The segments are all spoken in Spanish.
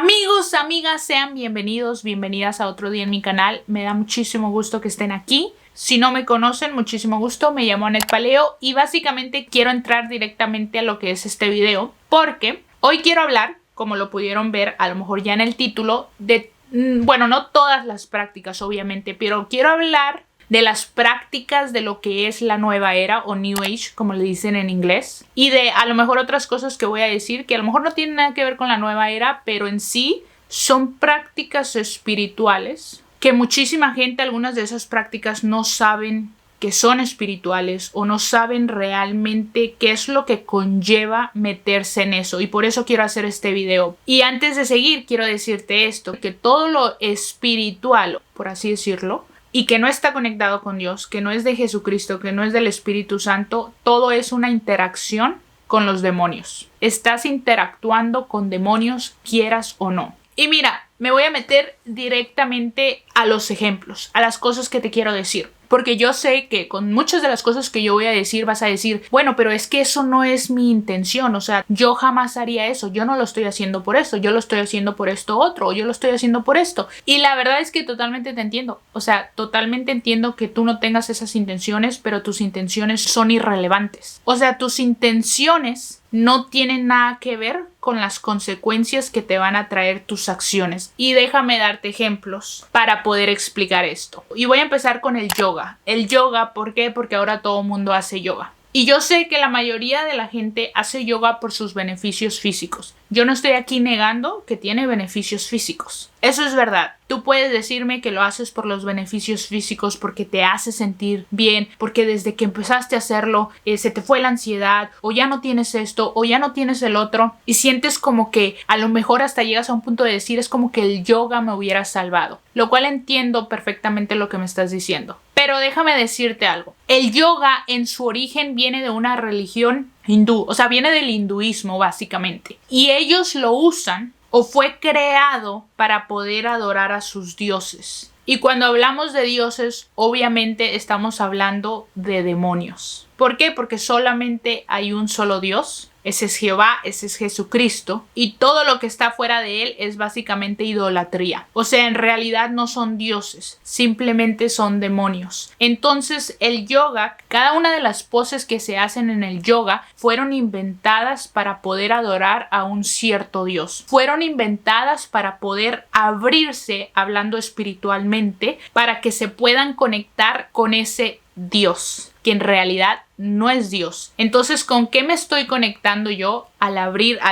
Amigos, amigas, sean bienvenidos, bienvenidas a otro día en mi canal. Me da muchísimo gusto que estén aquí. Si no me conocen, muchísimo gusto. Me llamo Anet Paleo y básicamente quiero entrar directamente a lo que es este video porque hoy quiero hablar, como lo pudieron ver a lo mejor ya en el título, de, bueno, no todas las prácticas obviamente, pero quiero hablar de las prácticas de lo que es la nueva era o New Age, como le dicen en inglés, y de a lo mejor otras cosas que voy a decir que a lo mejor no tienen nada que ver con la nueva era, pero en sí son prácticas espirituales que muchísima gente, algunas de esas prácticas no saben que son espirituales o no saben realmente qué es lo que conlleva meterse en eso, y por eso quiero hacer este video. Y antes de seguir quiero decirte esto, que todo lo espiritual, por así decirlo, y que no está conectado con Dios, que no es de Jesucristo, que no es del Espíritu Santo, todo es una interacción con los demonios. Estás interactuando con demonios, quieras o no. Y mira, me voy a meter directamente a los ejemplos, a las cosas que te quiero decir. Porque yo sé que con muchas de las cosas que yo voy a decir vas a decir, bueno, pero es que eso no es mi intención, o sea, yo jamás haría eso, yo no lo estoy haciendo por esto, yo lo estoy haciendo por esto otro, o yo lo estoy haciendo por esto. Y la verdad es que totalmente te entiendo, o sea, totalmente entiendo que tú no tengas esas intenciones, pero tus intenciones son irrelevantes. O sea, tus intenciones no tienen nada que ver con las consecuencias que te van a traer tus acciones. Y déjame darte ejemplos para poder explicar esto. Y voy a empezar con el yoga. El yoga, ¿por qué? Porque ahora todo el mundo hace yoga. Y yo sé que la mayoría de la gente hace yoga por sus beneficios físicos. Yo no estoy aquí negando que tiene beneficios físicos. Eso es verdad. Tú puedes decirme que lo haces por los beneficios físicos porque te hace sentir bien, porque desde que empezaste a hacerlo se te fue la ansiedad, o ya no tienes esto, o ya no tienes el otro, y sientes como que a lo mejor hasta llegas a un punto de decir es como que el yoga me hubiera salvado. Lo cual entiendo perfectamente lo que me estás diciendo. Pero déjame decirte algo. El yoga en su origen viene de una religión hindú, o sea, viene del hinduismo básicamente. Y ellos lo usan o fue creado para poder adorar a sus dioses. Y cuando hablamos de dioses, obviamente estamos hablando de demonios. ¿Por qué? Porque solamente hay un solo Dios. Ese es Jehová, ese es Jesucristo, y todo lo que está fuera de él es básicamente idolatría. O sea, en realidad no son dioses, simplemente son demonios. Entonces, el yoga, cada una de las poses que se hacen en el yoga fueron inventadas para poder adorar a un cierto Dios. Fueron inventadas para poder abrirse, hablando espiritualmente, para que se puedan conectar con ese Dios, que en realidad no es Dios. Entonces, ¿con qué me estoy conectando yo al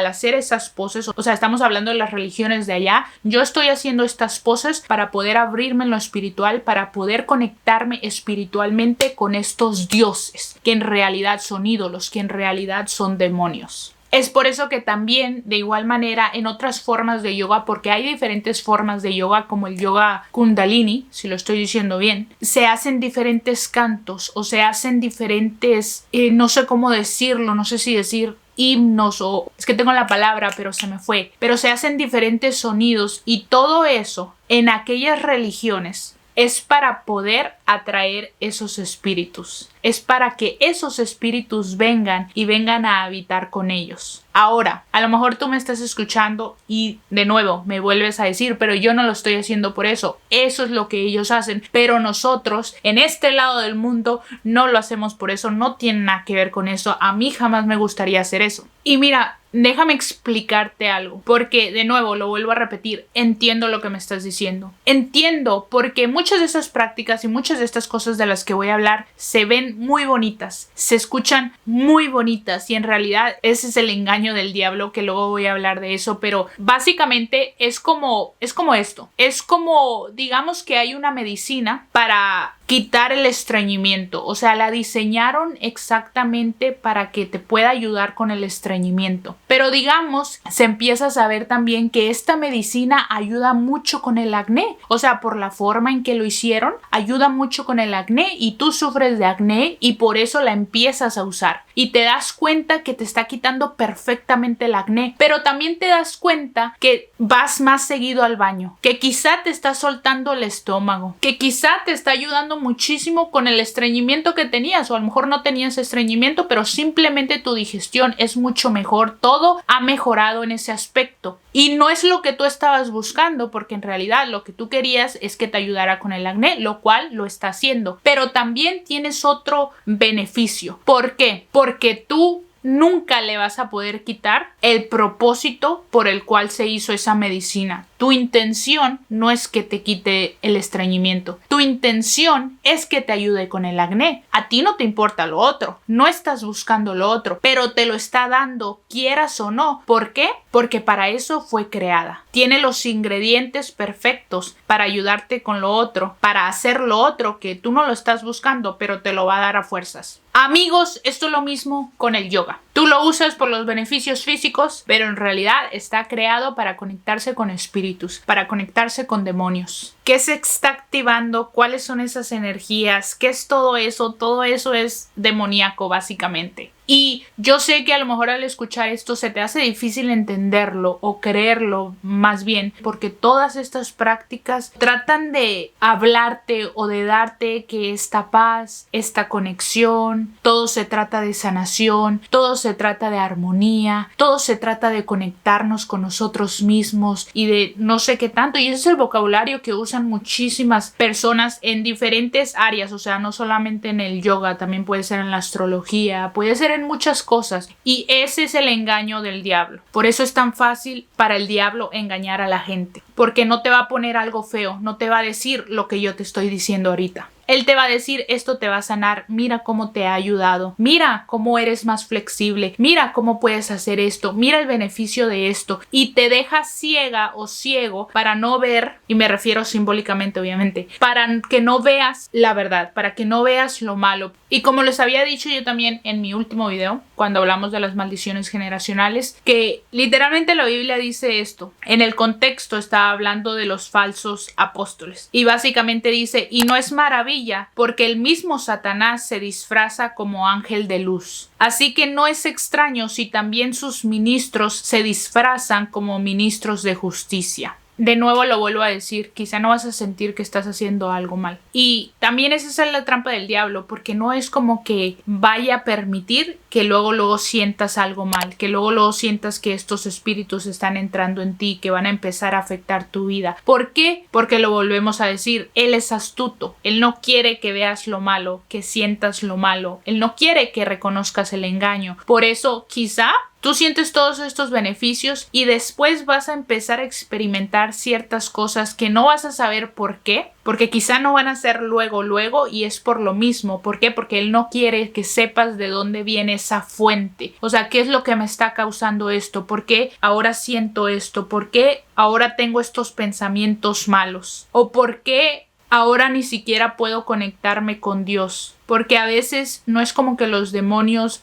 hacer esas poses? O sea, estamos hablando de las religiones de allá. Yo estoy haciendo estas poses para poder abrirme en lo espiritual, para poder conectarme espiritualmente con estos dioses, que en realidad son ídolos, que en realidad son demonios. Es por eso que también, de igual manera, en otras formas de yoga, porque hay diferentes formas de yoga, como el yoga Kundalini, si lo estoy diciendo bien, se hacen diferentes cantos o se hacen diferentes, no sé cómo decirlo, no sé si decir himnos o es que tengo la palabra pero se me fue, pero se hacen diferentes sonidos, y todo eso en aquellas religiones es para poder atraer esos espíritus. Es para que esos espíritus vengan y vengan a habitar con ellos. Ahora, a lo mejor tú me estás escuchando y de nuevo me vuelves a decir, pero yo no lo estoy haciendo por eso. Eso es lo que ellos hacen. Pero nosotros, en este lado del mundo, no lo hacemos por eso. No tiene nada que ver con eso. A mí jamás me gustaría hacer eso. Y mira, déjame explicarte algo, porque de nuevo lo vuelvo a repetir, entiendo lo que me estás diciendo. Entiendo porque muchas de esas prácticas y muchas de estas cosas de las que voy a hablar se ven muy bonitas, se escuchan muy bonitas, y en realidad ese es el engaño del diablo, que luego voy a hablar de eso, pero básicamente es como esto. Es como, digamos que hay una medicina para quitar el estreñimiento, o sea, la diseñaron exactamente para que te pueda ayudar con el estreñimiento. Pero digamos, se empieza a saber también que esta medicina ayuda mucho con el acné, o sea, por la forma en que lo hicieron, ayuda mucho con el acné, y tú sufres de acné y por eso la empiezas a usar. Y te das cuenta que te está quitando perfectamente el acné, pero también te das cuenta que vas más seguido al baño, que quizá te está soltando el estómago, que quizá te está ayudando muchísimo con el estreñimiento que tenías, o a lo mejor no tenías estreñimiento, pero simplemente tu digestión es mucho mejor. Todo todo ha mejorado en ese aspecto. Y no es lo que tú estabas buscando, porque en realidad lo que tú querías es que te ayudara con el acné, lo cual lo está haciendo. Pero también tienes otro beneficio. ¿Por qué? Porque tú nunca le vas a poder quitar el propósito por el cual se hizo esa medicina. Tu intención no es que te quite el estreñimiento. Tu intención es que te ayude con el acné. A ti no te importa lo otro. No estás buscando lo otro, pero te lo está dando, quieras o no. ¿Por qué? Porque para eso fue creada. Tiene los ingredientes perfectos para ayudarte con lo otro, para hacer lo otro que tú no lo estás buscando, pero te lo va a dar a fuerzas. Amigos, esto es lo mismo con el yoga. Tú lo usas por los beneficios físicos, pero en realidad está creado para conectarse con espíritus, para conectarse con demonios. ¿Qué se está activando? ¿Cuáles son esas energías? ¿Qué es todo eso? Todo eso es demoníaco, básicamente. Y yo sé que a lo mejor al escuchar esto se te hace difícil entenderlo o creerlo más bien, porque todas estas prácticas tratan de hablarte o de darte que esta paz, esta conexión, todo se trata de sanación, todo se trata de armonía, todo se trata de conectarnos con nosotros mismos y de no sé qué tanto. Y ese es el vocabulario que usan muchísimas personas en diferentes áreas, o sea, no solamente en el yoga, también puede ser en la astrología, puede ser en muchas cosas, y ese es el engaño del diablo. Por eso es tan fácil para el diablo engañar a la gente, porque no te va a poner algo feo, no te va a decir lo que yo te estoy diciendo ahorita. Él te va a decir, esto te va a sanar, mira cómo te ha ayudado, mira cómo eres más flexible, mira cómo puedes hacer esto, mira el beneficio de esto, y te deja ciega o ciego para no ver, y me refiero simbólicamente obviamente, para que no veas la verdad, para que no veas lo malo. Y como les había dicho yo también en mi último video, cuando hablamos de las maldiciones generacionales, que literalmente la Biblia dice esto. En el contexto está hablando de los falsos apóstoles. Y básicamente dice, y no es maravilla, porque el mismo Satanás se disfraza como ángel de luz. Así que no es extraño si también sus ministros se disfrazan como ministros de justicia. De nuevo lo vuelvo a decir, quizá no vas a sentir que estás haciendo algo mal. Y también esa es la trampa del diablo, porque no es como que vaya a permitir que luego sientas algo mal, que luego sientas que estos espíritus están entrando en ti, que van a empezar a afectar tu vida. ¿Por qué? Porque lo volvemos a decir, él es astuto, él no quiere que veas lo malo, que sientas lo malo, él no quiere que reconozcas el engaño. Por eso quizá tú sientes todos estos beneficios y después vas a empezar a experimentar ciertas cosas que no vas a saber por qué, porque quizá no van a ser luego y es por lo mismo. ¿Por qué? Porque él no quiere que sepas de dónde viene esa fuente. O sea, ¿qué es lo que me está causando esto? ¿Por qué ahora siento esto? ¿Por qué ahora tengo estos pensamientos malos? ¿O por qué ahora ni siquiera puedo conectarme con Dios? Porque a veces no es como que los demonios,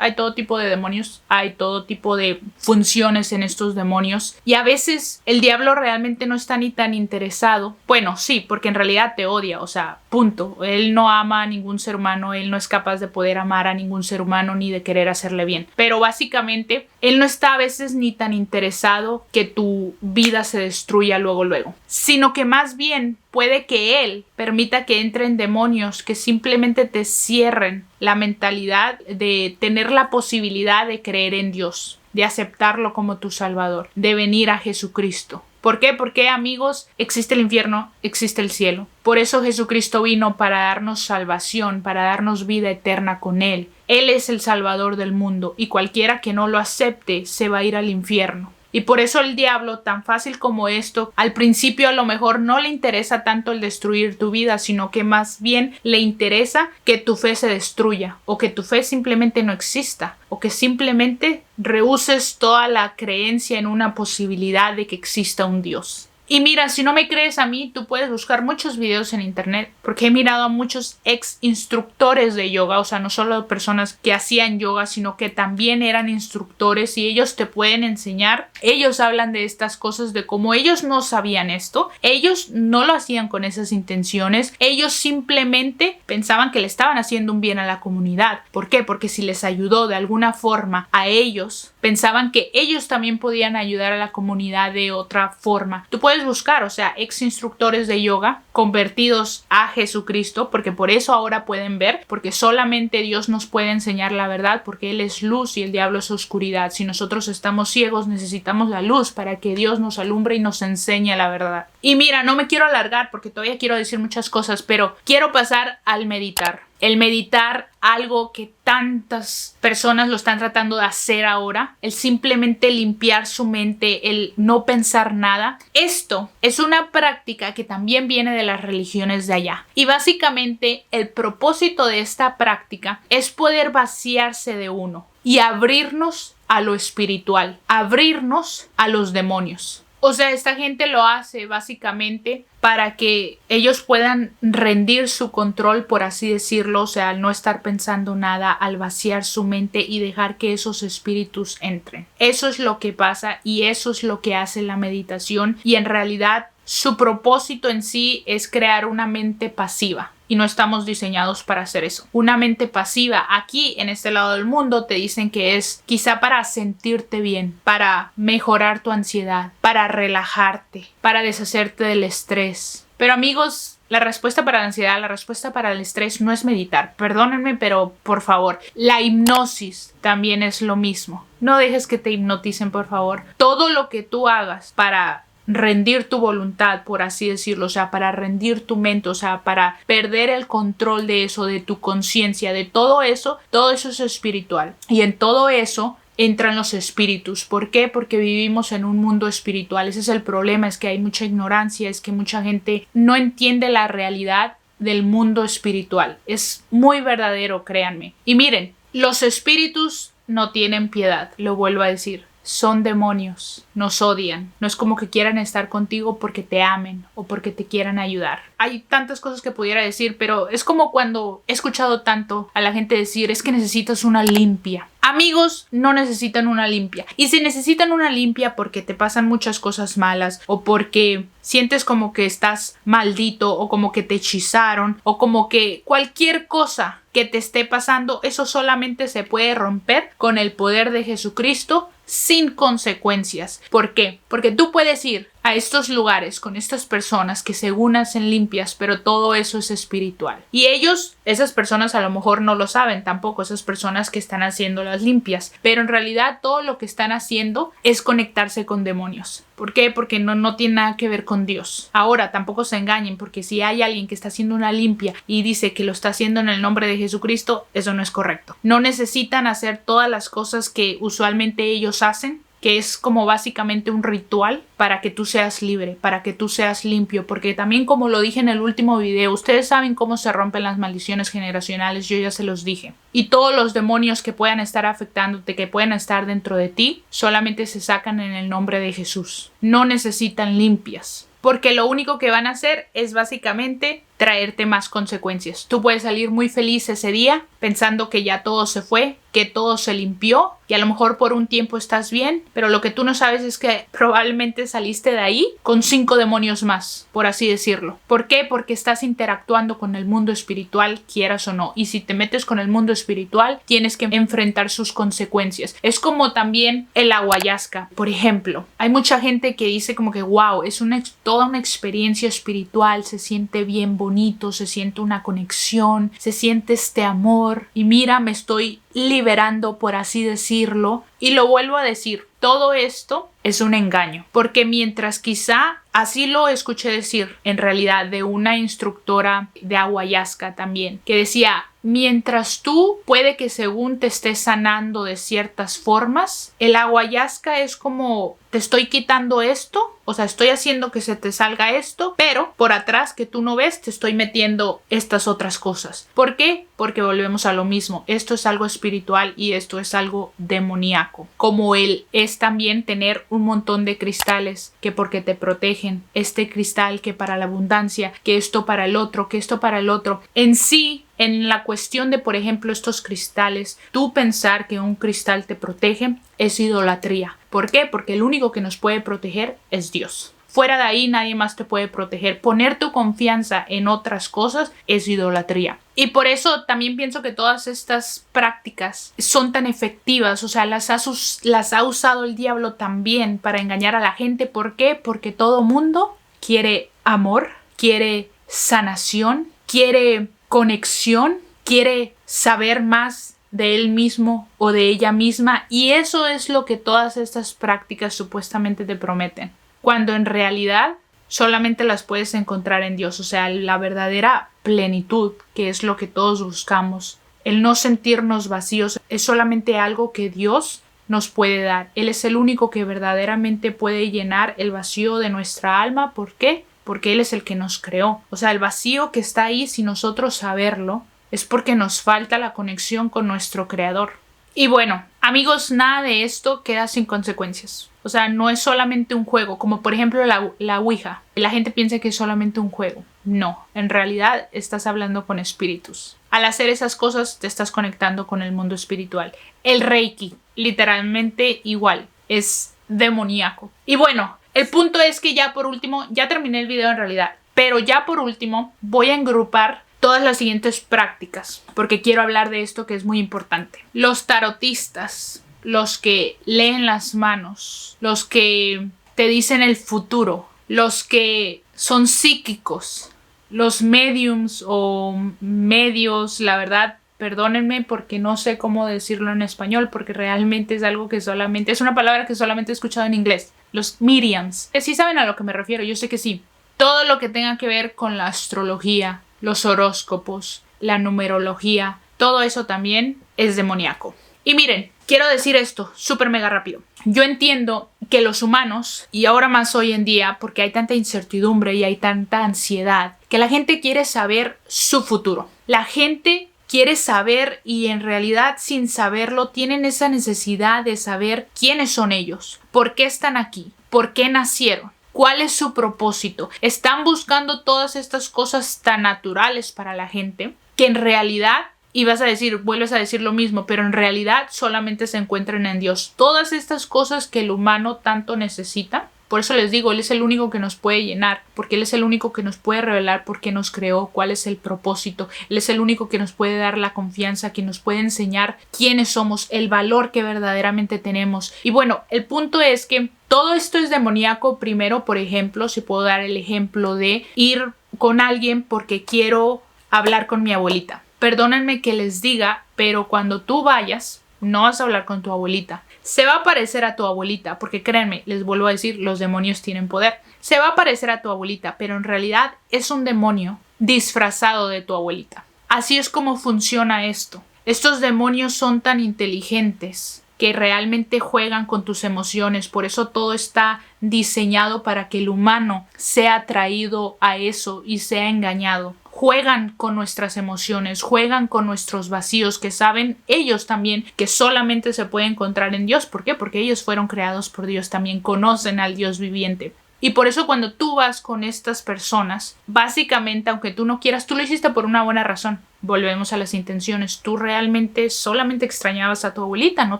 hay todo tipo de demonios, hay todo tipo de funciones en estos demonios, y a veces el diablo realmente no está ni tan interesado. Bueno, sí, porque en realidad te odia, o sea, punto. Él no ama a ningún ser humano, él no es capaz de poder amar a ningún ser humano ni de querer hacerle bien. Pero básicamente, él no está a veces ni tan interesado que tu vida se destruya luego, sino que más bien puede que él permita que entren demonios que simplemente te cierren la mentalidad de tener la posibilidad de creer en Dios, de aceptarlo como tu Salvador, de venir a Jesucristo. ¿Por qué? Porque, amigos, existe el infierno, existe el cielo. Por eso Jesucristo vino, para darnos salvación, para darnos vida eterna con Él. Él es el Salvador del mundo y cualquiera que no lo acepte se va a ir al infierno. Y por eso el diablo, tan fácil como esto, al principio a lo mejor no le interesa tanto el destruir tu vida, sino que más bien le interesa que tu fe se destruya, o que tu fe simplemente no exista, o que simplemente rehuses toda la creencia en una posibilidad de que exista un Dios. Y mira, si no me crees a mí, tú puedes buscar muchos videos en internet, porque he mirado a muchos ex instructores de yoga, o sea, no solo personas que hacían yoga, sino que también eran instructores, y ellos te pueden enseñar. Ellos hablan de estas cosas, de cómo ellos no sabían esto, ellos no lo hacían con esas intenciones, ellos simplemente pensaban que le estaban haciendo un bien a la comunidad. ¿Por qué? Porque si les ayudó de alguna forma a ellos, pensaban que ellos también podían ayudar a la comunidad de otra forma. Tú puedes buscar, o sea, ex instructores de yoga convertidos a Jesucristo, porque por eso ahora pueden ver, porque solamente Dios nos puede enseñar la verdad, porque Él es luz y el diablo es oscuridad. Si nosotros estamos ciegos, necesitamos la luz para que Dios nos alumbre y nos enseñe la verdad. Y mira, no me quiero alargar porque todavía quiero decir muchas cosas, pero quiero pasar al meditar. El meditar, algo que tantas personas lo están tratando de hacer ahora, el simplemente limpiar su mente, el no pensar nada. Esto es una práctica que también viene de las religiones de allá. Y básicamente el propósito de esta práctica es poder vaciarse de uno y abrirnos a lo espiritual, abrirnos a los demonios. O sea, esta gente lo hace básicamente para que ellos puedan rendir su control, por así decirlo, o sea, al no estar pensando nada, al vaciar su mente y dejar que esos espíritus entren. Eso es lo que pasa y eso es lo que hace la meditación, y en realidad su propósito en sí es crear una mente pasiva. Y no estamos diseñados para hacer eso. Una mente pasiva aquí en este lado del mundo te dicen que es quizá para sentirte bien, para mejorar tu ansiedad, para relajarte, para deshacerte del estrés. Pero amigos, la respuesta para la ansiedad, la respuesta para el estrés no es meditar. Perdónenme, pero por favor, la hipnosis también es lo mismo. No dejes que te hipnoticen, por favor. Todo lo que tú hagas para rendir tu voluntad, por así decirlo, o sea, para rendir tu mente, o sea, para perder el control de eso, de tu conciencia, de todo eso es espiritual. Y en todo eso entran los espíritus. ¿Por qué? Porque vivimos en un mundo espiritual. Ese es el problema, es que hay mucha ignorancia, es que mucha gente no entiende la realidad del mundo espiritual. Es muy verdadero, créanme. Y miren, los espíritus no tienen piedad, lo vuelvo a decir. Son demonios, nos odian. No es como que quieran estar contigo porque te amen o porque te quieran ayudar. Hay tantas cosas que pudiera decir, pero es como cuando he escuchado tanto a la gente decir, es que necesitas una limpia. Amigos, no necesitan una limpia. Y si necesitan una limpia porque te pasan muchas cosas malas, o porque sientes como que estás maldito, o como que te hechizaron, o como que cualquier cosa que te esté pasando, eso solamente se puede romper con el poder de Jesucristo sin consecuencias. ¿Por qué? Porque tú puedes ir a estos lugares con estas personas que según hacen limpias, pero todo eso es espiritual. Y ellos, esas personas a lo mejor no lo saben tampoco, esas personas que están haciendo las limpias, pero en realidad todo lo que están haciendo es conectarse con demonios. ¿Por qué? Porque no tiene nada que ver con Dios. Ahora, tampoco se engañen, porque si hay alguien que está haciendo una limpia y dice que lo está haciendo en el nombre de Jesucristo, eso no es correcto. No necesitan hacer todas las cosas que usualmente ellos hacen, que es como básicamente un ritual para que tú seas libre, para que tú seas limpio, porque también, como lo dije en el último video, ustedes saben cómo se rompen las maldiciones generacionales, yo ya se los dije. Y todos los demonios que puedan estar afectándote, que puedan estar dentro de ti, solamente se sacan en el nombre de Jesús. No necesitan limpias, porque lo único que van a hacer es básicamente traerte más consecuencias. Tú puedes salir muy feliz ese día pensando que ya todo se fue, que todo se limpió, y a lo mejor por un tiempo estás bien, pero lo que tú no sabes es que probablemente saliste de ahí con 5 demonios más, por así decirlo. ¿Por qué? Porque estás interactuando con el mundo espiritual, quieras o no, y si te metes con el mundo espiritual tienes que enfrentar sus consecuencias. Es como también el ayahuasca, por ejemplo. Hay mucha gente que dice como que wow, es toda una experiencia espiritual, se siente bien bonito, se siente una conexión, se siente este amor, y mira, me estoy liberando, por así decirlo. Y lo vuelvo a decir, todo esto es un engaño, porque mientras quizá, así lo escuché decir en realidad de una instructora de ayahuasca también, que decía, mientras tú puede que según te estés sanando de ciertas formas, el ayahuasca es como te estoy quitando esto, o sea, estoy haciendo que se te salga esto, pero por atrás que tú no ves te estoy metiendo estas otras cosas. ¿Por qué? Porque volvemos a lo mismo. Esto es algo espiritual y esto es algo demoníaco. Como él es también tener un montón de cristales que porque te protegen, este cristal que para la abundancia, que esto para el otro, que esto para el otro. En sí, en la cuestión de, por ejemplo, estos cristales, tú pensar que un cristal te protege es idolatría. ¿Por qué? Porque el único que nos puede proteger es Dios. Fuera de ahí nadie más te puede proteger. Poner tu confianza en otras cosas es idolatría. Y por eso también pienso que todas estas prácticas son tan efectivas, o sea, las ha usado el diablo también para engañar a la gente. ¿Por qué? Porque todo mundo quiere amor, quiere sanación, quiere conexión, quiere saber más de él mismo o de ella misma, y eso es lo que todas estas prácticas supuestamente te prometen, cuando en realidad solamente las puedes encontrar en Dios. O sea, la verdadera plenitud, que es lo que todos buscamos, el no sentirnos vacíos, es solamente algo que Dios nos puede dar. Él es el único que verdaderamente puede llenar el vacío de nuestra alma. ¿Por qué? Porque Él es el que nos creó. O sea, el vacío que está ahí, sin nosotros saberlo, es porque nos falta la conexión con nuestro Creador. Y bueno, amigos, nada de esto queda sin consecuencias. O sea, no es solamente un juego, como por ejemplo la Ouija. La gente piensa que es solamente un juego. No, en realidad estás hablando con espíritus. Al hacer esas cosas te estás conectando con el mundo espiritual. El Reiki, literalmente igual, es demoníaco. Y bueno, el punto es que ya por último, ya terminé el video en realidad, pero ya por último voy a engrupar todas las siguientes prácticas, porque quiero hablar de esto que es muy importante. Los tarotistas, los que leen las manos, los que te dicen el futuro, los que son psíquicos, los mediums o medios, la verdad, perdónenme porque no sé cómo decirlo en español, porque realmente es algo que solamente, es una palabra que solamente he escuchado en inglés. Los mediums. ¿Sí saben a lo que me refiero? Yo sé que sí. Todo lo que tenga que ver con la astrología, los horóscopos, la numerología, todo eso también es demoníaco. Y miren, quiero decir esto súper mega rápido. Yo entiendo que los humanos, y ahora más hoy en día, porque hay tanta incertidumbre y hay tanta ansiedad, que la gente quiere saber su futuro. La gente quiere saber, y en realidad sin saberlo tienen esa necesidad de saber quiénes son ellos, por qué están aquí, por qué nacieron. ¿Cuál es su propósito? Están buscando todas estas cosas tan naturales para la gente que en realidad, y vuelves a decir lo mismo, pero en realidad solamente se encuentran en Dios. Todas estas cosas que el humano tanto necesita. Por eso les digo, Él es el único que nos puede llenar, porque Él es el único que nos puede revelar por qué nos creó, cuál es el propósito. Él es el único que nos puede dar la confianza, que nos puede enseñar quiénes somos, el valor que verdaderamente tenemos. Y bueno, el punto es que todo esto es demoníaco. Primero, por ejemplo, si puedo dar el ejemplo de ir con alguien porque quiero hablar con mi abuelita. Perdónenme que les diga, pero cuando tú vayas, no vas a hablar con tu abuelita. Se va a parecer a tu abuelita, porque créanme, les vuelvo a decir, los demonios tienen poder. Se va a parecer a tu abuelita, pero en realidad es un demonio disfrazado de tu abuelita. Así es como funciona esto. Estos demonios son tan inteligentes que realmente juegan con tus emociones. Por eso todo está diseñado para que el humano sea atraído a eso y sea engañado. Juegan con nuestras emociones, juegan con nuestros vacíos, que saben ellos también que solamente se puede encontrar en Dios. ¿Por qué? Porque ellos fueron creados por Dios, también conocen al Dios viviente. Y por eso cuando tú vas con estas personas, básicamente, aunque tú no quieras, tú lo hiciste por una buena razón. Volvemos a las intenciones. Tú realmente solamente extrañabas a tu abuelita, no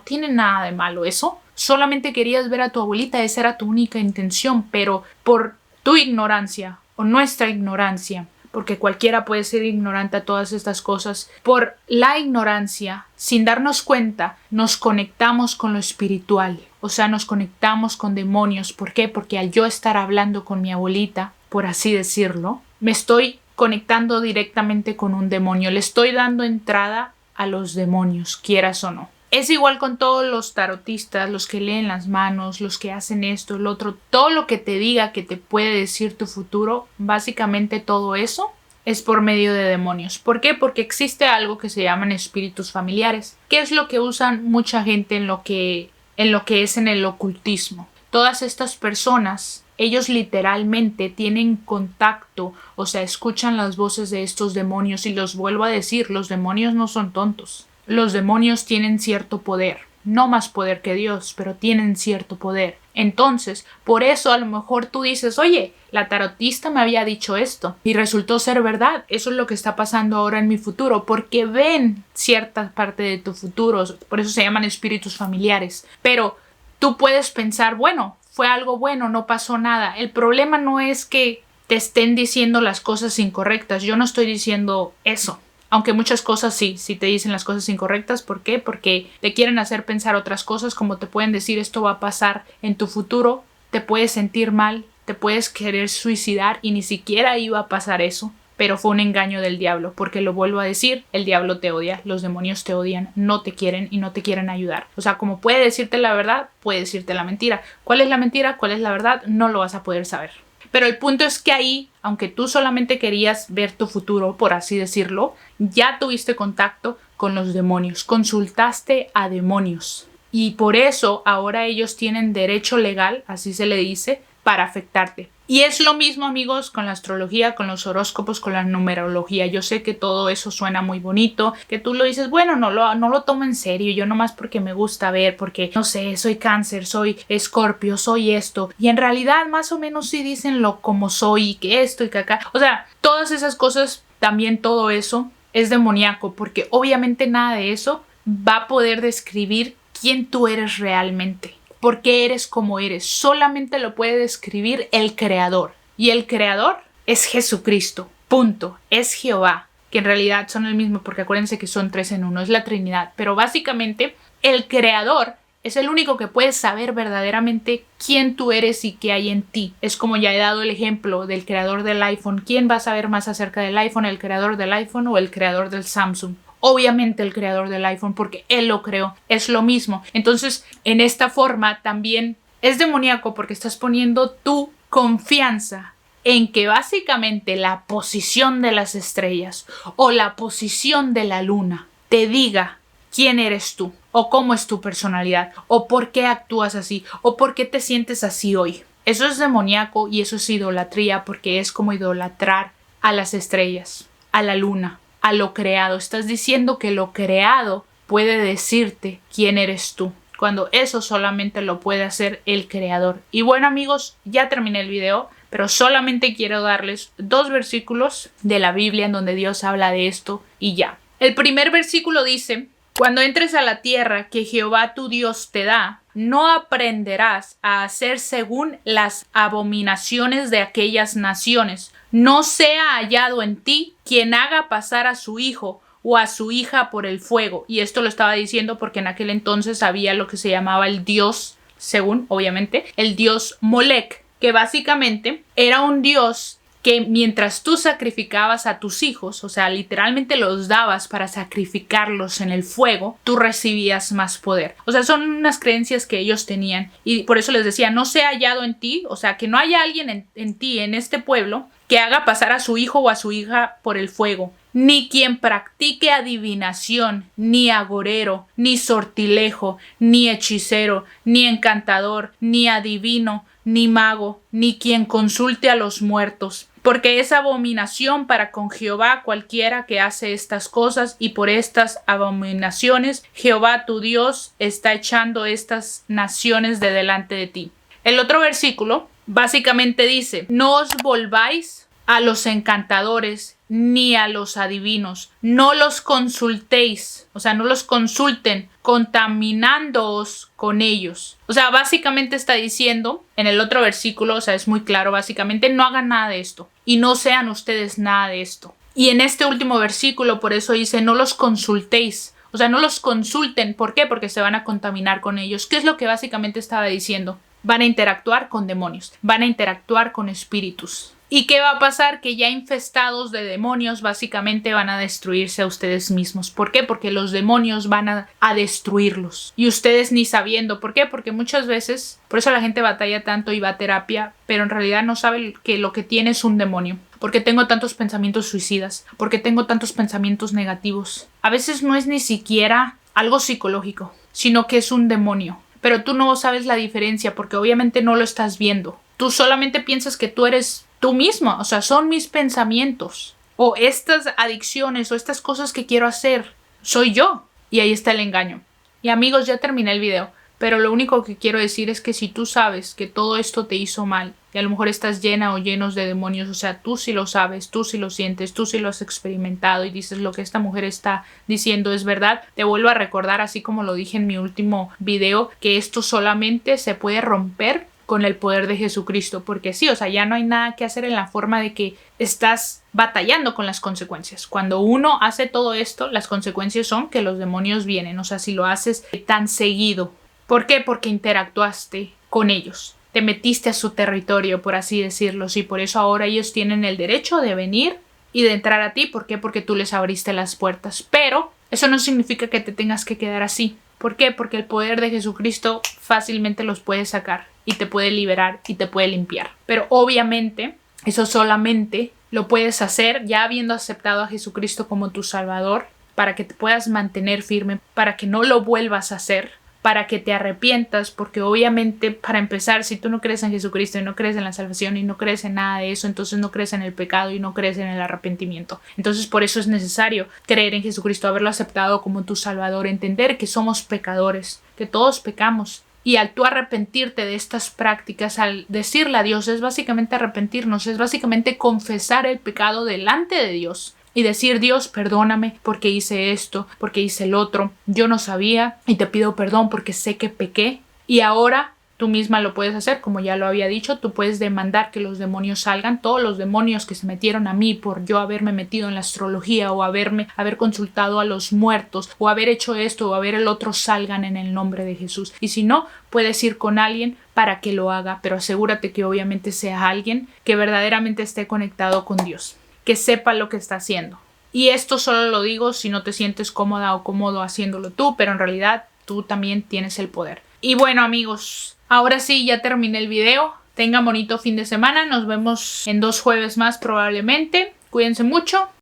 tiene nada de malo eso. Solamente querías ver a tu abuelita, esa era tu única intención, pero por tu ignorancia o nuestra ignorancia, porque cualquiera puede ser ignorante a todas estas cosas, por la ignorancia, sin darnos cuenta, nos conectamos con lo espiritual. O sea, nos conectamos con demonios. ¿Por qué? Porque al yo estar hablando con mi abuelita, por así decirlo, me estoy conectando directamente con un demonio. Le estoy dando entrada a los demonios, quieras o no. Es igual con todos los tarotistas, los que leen las manos, los que hacen esto, el otro. Todo lo que te diga que te puede decir tu futuro, básicamente todo eso es por medio de demonios. ¿Por qué? Porque existe algo que se llaman espíritus familiares, que es lo que usan mucha gente en lo que es en el ocultismo. Todas estas personas, ellos literalmente tienen contacto, o sea, escuchan las voces de estos demonios, y los vuelvo a decir, los demonios no son tontos. Los demonios tienen cierto poder, no más poder que Dios, pero tienen cierto poder. Entonces, por eso a lo mejor tú dices, oye, la tarotista me había dicho esto y resultó ser verdad. Eso es lo que está pasando ahora en mi futuro, porque ven cierta parte de tu futuro. Por eso se llaman espíritus familiares. Pero tú puedes pensar, bueno, fue algo bueno, no pasó nada. El problema no es que te estén diciendo las cosas incorrectas. Yo no estoy diciendo eso. Aunque muchas cosas sí te dicen las cosas incorrectas. ¿Por qué? Porque te quieren hacer pensar otras cosas, como te pueden decir esto va a pasar en tu futuro, te puedes sentir mal, te puedes querer suicidar y ni siquiera iba a pasar eso. Pero fue un engaño del diablo, porque lo vuelvo a decir, el diablo te odia, los demonios te odian, no te quieren y no te quieren ayudar. O sea, como puede decirte la verdad, puede decirte la mentira. ¿Cuál es la mentira? ¿Cuál es la verdad? No lo vas a poder saber. Pero el punto es que ahí, aunque tú solamente querías ver tu futuro, por así decirlo, ya tuviste contacto con los demonios, consultaste a demonios. Y por eso ahora ellos tienen derecho legal, así se le dice, para afectarte. Y es lo mismo, amigos, con la astrología, con los horóscopos, con la numerología. Yo sé que todo eso suena muy bonito, que tú lo dices, bueno, no lo tomo en serio, yo nomás porque me gusta ver, porque, no sé, soy Cáncer, soy Escorpio, soy esto. Y en realidad más o menos sí dicen lo como soy, y que esto y que acá. O sea, todas esas cosas, también todo eso es demoníaco, porque obviamente nada de eso va a poder describir quién tú eres realmente. ¿Por qué eres como eres? Solamente lo puede describir el Creador. Y el Creador es Jesucristo. Punto. Es Jehová. Que en realidad son el mismo, porque acuérdense que son 3 en 1. Es la Trinidad. Pero básicamente el Creador es el único que puede saber verdaderamente quién tú eres y qué hay en ti. Es como ya he dado el ejemplo del creador del iPhone. ¿Quién va a saber más acerca del iPhone? ¿El creador del iPhone o el creador del Samsung? Obviamente el creador del iPhone, porque él lo creó. Es lo mismo. Entonces, en esta forma también es demoníaco, porque estás poniendo tu confianza en que básicamente la posición de las estrellas o la posición de la luna te diga quién eres tú, o cómo es tu personalidad, o por qué actúas así, o por qué te sientes así hoy. Eso es demoníaco y eso es idolatría, porque es como idolatrar a las estrellas, a la luna, a lo creado. Estás diciendo que lo creado puede decirte quién eres tú, cuando eso solamente lo puede hacer el creador. Y bueno, amigos, ya terminé el video, pero solamente quiero darles 2 versículos de la Biblia en donde Dios habla de esto y ya. El primer versículo dice: cuando entres a la tierra que Jehová tu Dios te da, no aprenderás a hacer según las abominaciones de aquellas naciones. No sea hallado en ti quien haga pasar a su hijo o a su hija por el fuego. Y esto lo estaba diciendo porque en aquel entonces había lo que se llamaba el dios, según obviamente, el dios Molec, que básicamente era un dios que mientras tú sacrificabas a tus hijos, o sea, literalmente los dabas para sacrificarlos en el fuego, tú recibías más poder. O sea, son unas creencias que ellos tenían y por eso les decía, no sea hallado en ti, o sea, que no haya alguien en ti, en este pueblo, que haga pasar a su hijo o a su hija por el fuego, ni quien practique adivinación, ni agorero, ni sortilejo, ni hechicero, ni encantador, ni adivino, ni mago, ni quien consulte a los muertos, porque es abominación para con Jehová cualquiera que hace estas cosas, y por estas abominaciones Jehová tu Dios está echando estas naciones de delante de ti. El otro versículo básicamente dice: no os volváis a los encantadores ni a los adivinos, no los consultéis, o sea, no los consulten, contaminándoos con ellos. O sea, básicamente está diciendo en el otro versículo, o sea, es muy claro, básicamente no hagan nada de esto y no sean ustedes nada de esto. Y en este último versículo, por eso dice, no los consultéis. O sea, no los consulten. ¿Por qué? Porque se van a contaminar con ellos. ¿Qué es lo que básicamente estaba diciendo? Van a interactuar con demonios, van a interactuar con espíritus. ¿Y qué va a pasar? Que ya infestados de demonios básicamente van a destruirse a ustedes mismos. ¿Por qué? Porque los demonios van a destruirlos. Y ustedes ni sabiendo. ¿Por qué? Porque muchas veces, por eso la gente batalla tanto y va a terapia, pero en realidad no sabe que lo que tiene es un demonio. Porque tengo tantos pensamientos suicidas, porque tengo tantos pensamientos negativos. A veces no es ni siquiera algo psicológico, sino que es un demonio. Pero tú no sabes la diferencia porque obviamente no lo estás viendo. Tú solamente piensas que tú eres tú mismo, o sea, son mis pensamientos. O estas adicciones o estas cosas que quiero hacer, soy yo. Y ahí está el engaño. Y amigos, ya terminé el video. Pero lo único que quiero decir es que si tú sabes que todo esto te hizo mal y a lo mejor estás llena o llenos de demonios, o sea, tú sí lo sabes, tú sí lo sientes, tú sí lo has experimentado y dices lo que esta mujer está diciendo es verdad, te vuelvo a recordar, así como lo dije en mi último video, que esto solamente se puede romper con el poder de Jesucristo, porque sí, o sea, ya no hay nada que hacer en la forma de que estás batallando con las consecuencias. Cuando uno hace todo esto, las consecuencias son que los demonios vienen, o sea, si lo haces tan seguido. ¿Por qué? Porque interactuaste con ellos, te metiste a su territorio, por así decirlo, y por eso ahora ellos tienen el derecho de venir y de entrar a ti. ¿Por qué? Porque tú les abriste las puertas, pero eso no significa que te tengas que quedar así. ¿Por qué? Porque el poder de Jesucristo fácilmente los puede sacar y te puede liberar y te puede limpiar. Pero obviamente eso solamente lo puedes hacer ya habiendo aceptado a Jesucristo como tu Salvador, para que te puedas mantener firme, para que no lo vuelvas a hacer, para que te arrepientas, porque obviamente, para empezar, si tú no crees en Jesucristo y no crees en la salvación y no crees en nada de eso, entonces no crees en el pecado y no crees en el arrepentimiento. Entonces por eso es necesario creer en Jesucristo, haberlo aceptado como tu Salvador, entender que somos pecadores, que todos pecamos. Y al tú arrepentirte de estas prácticas, al decirle a Dios, es básicamente arrepentirnos, es básicamente confesar el pecado delante de Dios. Y decir, Dios, perdóname porque hice esto, porque hice el otro. Yo no sabía y te pido perdón porque sé que pequé. Y ahora tú misma lo puedes hacer, como ya lo había dicho. Tú puedes demandar que los demonios salgan. Todos los demonios que se metieron a mí por yo haberme metido en la astrología o haber consultado a los muertos o haber hecho esto o haber el otro, salgan en el nombre de Jesús. Y si no, puedes ir con alguien para que lo haga, pero asegúrate que obviamente sea alguien que verdaderamente esté conectado con Dios, que sepa lo que está haciendo. Y esto solo lo digo si no te sientes cómoda o cómodo haciéndolo tú, pero en realidad tú también tienes el poder. Y bueno, amigos, ahora sí ya terminé el video. Tengan bonito fin de semana. Nos vemos en 2 jueves más probablemente. Cuídense mucho.